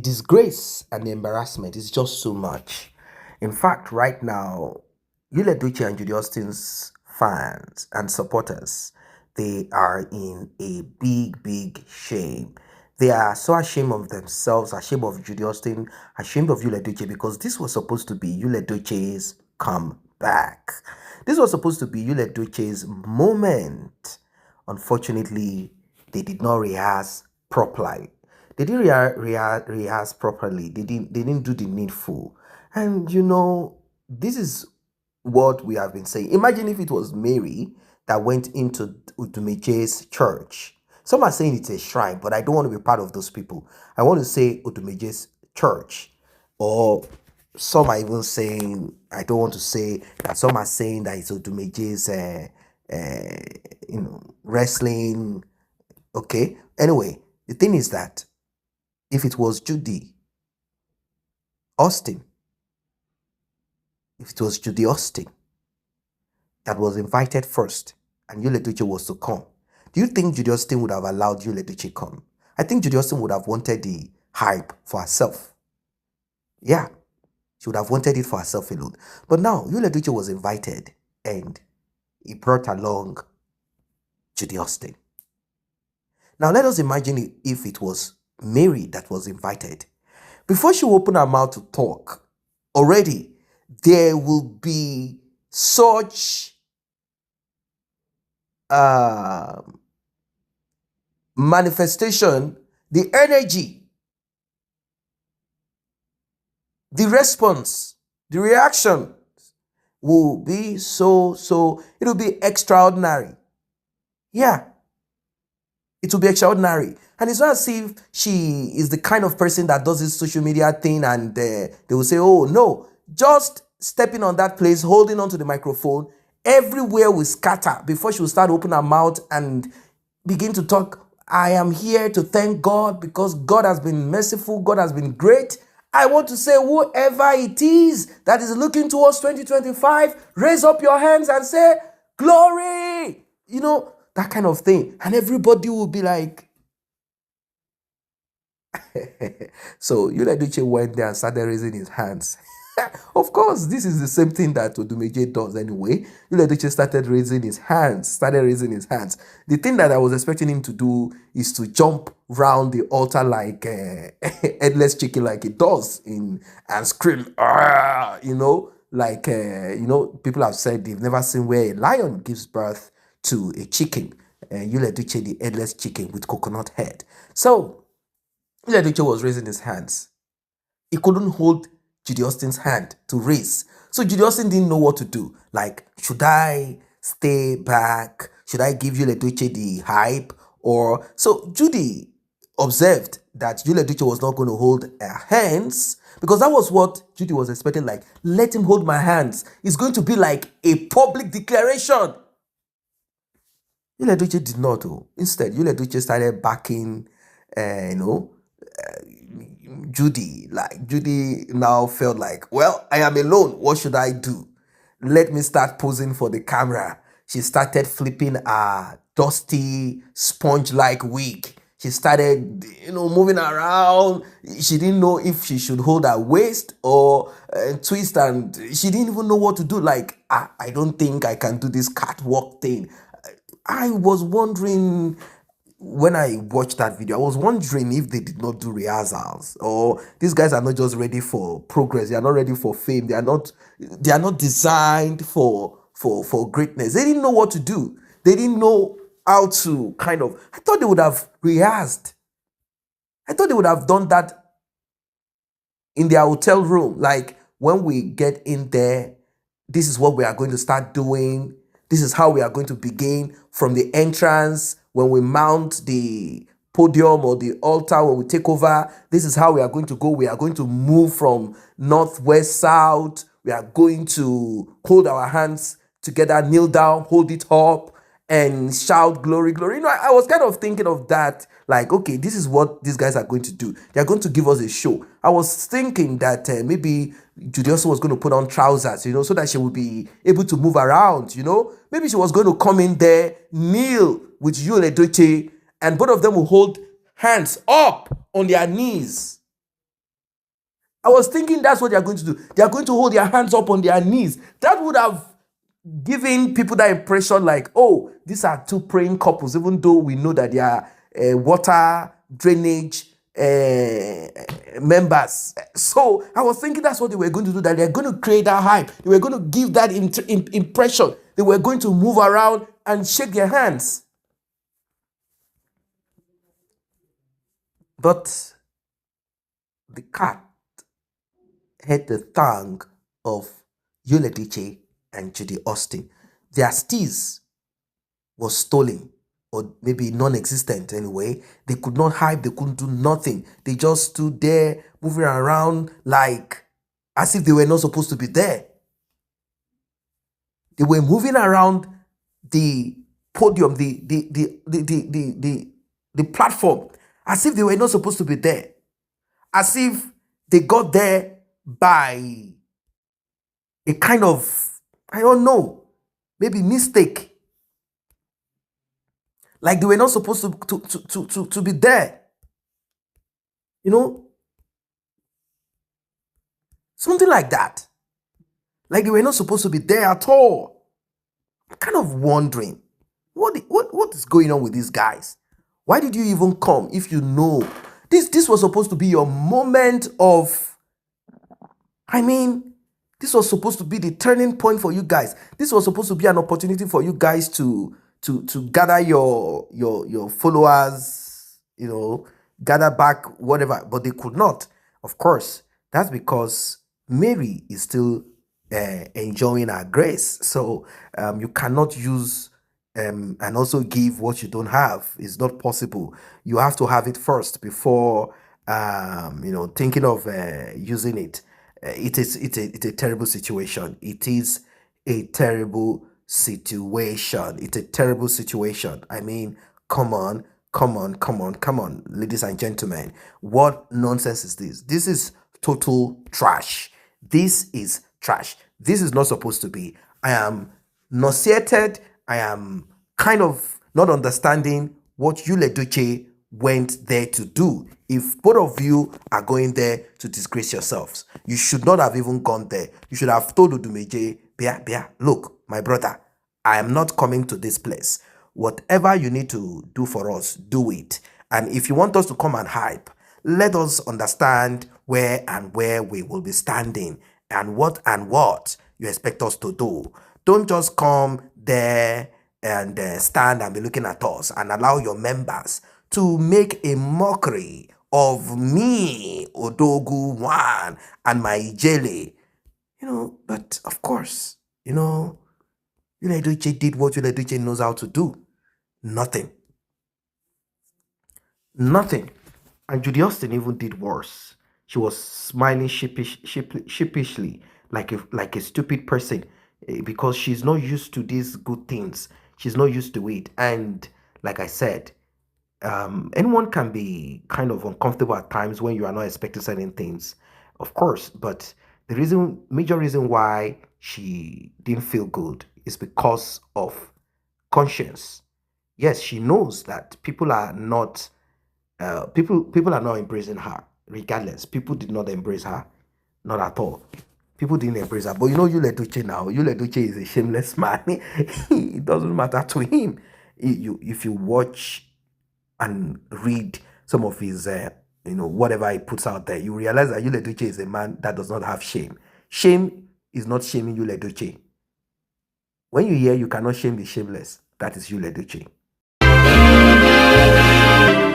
disgrace and the embarrassment is just so much. In fact, right now, Edochie and Judy Austin's fans and supporters, they are in a big shame. They are so ashamed of themselves, ashamed of Judy Austin, ashamed of Edochie, because this was supposed to be Edochie's comeback. This was supposed to be Edochie's moment. Unfortunately, they did not rehearse properly. They didn't rehearse properly. They didn't do the needful. And this is what we have been saying. Imagine if it was Mary that went into Udumeje's church. Some are saying it's a shrine, but I don't want to be part of those people. I want to say Udumeje's church. Or some are even saying, I don't want to say that, some are saying that it's Udumeje's wrestling. Okay. Anyway, the thing is that if it was Judy Austin, that was invited first and Edochie was to come, do you think Judy Austin would have allowed Edochie come? I think Judy Austin would have wanted the hype for herself. Yeah, she would have wanted it for herself alone. But now Edochie was invited and he brought along Judy Austin. Now let us imagine if it was Mary that was invited. Before she opened her mouth to talk, already there will be such manifestation, the energy, the response, the reaction will be it'll be extraordinary. Yeah. It will be extraordinary. And it's not as if she is the kind of person that does this social media thing and they will say, oh, no. Just stepping on that place, holding onto the microphone, everywhere will scatter before she will start opening her mouth and begin to talk. I am here to thank God because God has been merciful. God has been great. I want to say, whoever it is that is looking towards 2025, raise up your hands and say, glory. That kind of thing. And everybody will be like, so Edochie went there and started raising his hands. Of course, this is the same thing that Odumeje does anyway. Edochie started raising his hands. The thing that I was expecting him to do is to jump round the altar like headless chicken, like it does and scream, like people have said they've never seen where a lion gives birth to a chicken. Edochie, the headless chicken with coconut head. So Edochie was raising his hands. He couldn't hold Judy Austin's hand to raise. So Judy Austin didn't know what to do. Like, should I stay back? Should I give Edochie the hype? So Judy observed that Edochie was not going to hold her hands, because that was what Judy was expecting. Like, let him hold my hands. It's going to be like a public declaration. Edochie did not. Instead, Edochie started backing, Judy. Like, Judy now felt like, well, I am alone. What should I do? Let me start posing for the camera. She started flipping a dusty sponge-like wig. She started, moving around. She didn't know if she should hold her waist or twist, and she didn't even know what to do. Like, I don't think I can do this catwalk thing. I was wondering, when I watched that video, I was wondering if they did not do rehearsals, or these guys are not just ready for progress. They are not ready for fame. They are not designed for greatness. They didn't know what to do. They didn't know how to I thought they would have rehearsed. I thought they would have done that in their hotel room. Like, when we get in there, this is what we are going to start doing. This is how we are going to begin from the entrance. When we mount the podium or the altar, when we take over, this is how we are going to go. We are going to move from north, west, south. We are going to hold our hands together, kneel down, hold it up, and shout glory, glory. I was kind of thinking of that. Like, okay, this is what these guys are going to do. They are going to give us a show. I was thinking that maybe Judy also was going to put on trousers, so that she would be able to move around, Maybe she was going to come in there, kneel with Edochie, and both of them will hold hands up on their knees. I was thinking that's what they are going to do. They are going to hold their hands up on their knees. That would have given people that impression like, oh, these are two praying couples, even though we know that they are water drainage members. So I was thinking that's what they were going to do, that they're going to create that hype. They were going to give that impression. They were going to move around and shake their hands. But the cat had the tongue of Edochie and Judy Austin. Their steez was stolen, or maybe non-existent anyway. They could not hide, they couldn't do nothing. They just stood there moving around like as if they were not supposed to be there. They were moving around the podium, the platform, as if they were not supposed to be there. As if they got there by a kind of, I don't know, maybe mistake. Like they were not supposed to be there. You know? Something like that. Like they were not supposed to be there at all. I'm kind of wondering, what is going on with these guys? Why did you even come if you know this was supposed to be your moment of, this was supposed to be the turning point for you guys. This was supposed to be an opportunity for you guys to gather your followers, gather back whatever, but they could not. Of course, that's because Mary is still enjoying her grace. So you cannot use and also give what you don't have. It's not possible. You have to have it first before thinking of using it. It's a terrible situation. It is a terrible situation. It's a terrible situation. Come on, ladies and gentlemen. What nonsense is this? This is total trash. This is trash. This is not supposed to be. I am nauseated. I am kind of not understanding what Edochie went there to do. If both of you are going there to disgrace yourselves, you should not have even gone there. You should have told Odumeje, Bia, look, my brother, I am not coming to this place. Whatever you need to do for us, do it. And if you want us to come and hype, let us understand where we will be standing and what you expect us to do. Don't just come there and stand and be looking at us and allow your members to make a mockery of me, Odogu One, and my jelly. But of course, Edochie did what Edochie knows how to do. Nothing. And Judy Austin even did worse. She was smiling sheepishly, like a stupid person, because she's not used to these good things. She's not used to it. And like I said, anyone can be kind of uncomfortable at times when you are not expecting certain things, of course. But the major reason why she didn't feel good is because of conscience. Yes, she knows that people are not embracing her. Regardless, people did not embrace her, not at all. People didn't embrace her. But Edochie now, Edochie is a shameless man. It doesn't matter to him. If you watch and read some of his, whatever he puts out there, you realize that Edochie is a man that does not have shame. Shame is not shaming Edochie. When you hear you cannot shame the shameless, that is Edochie.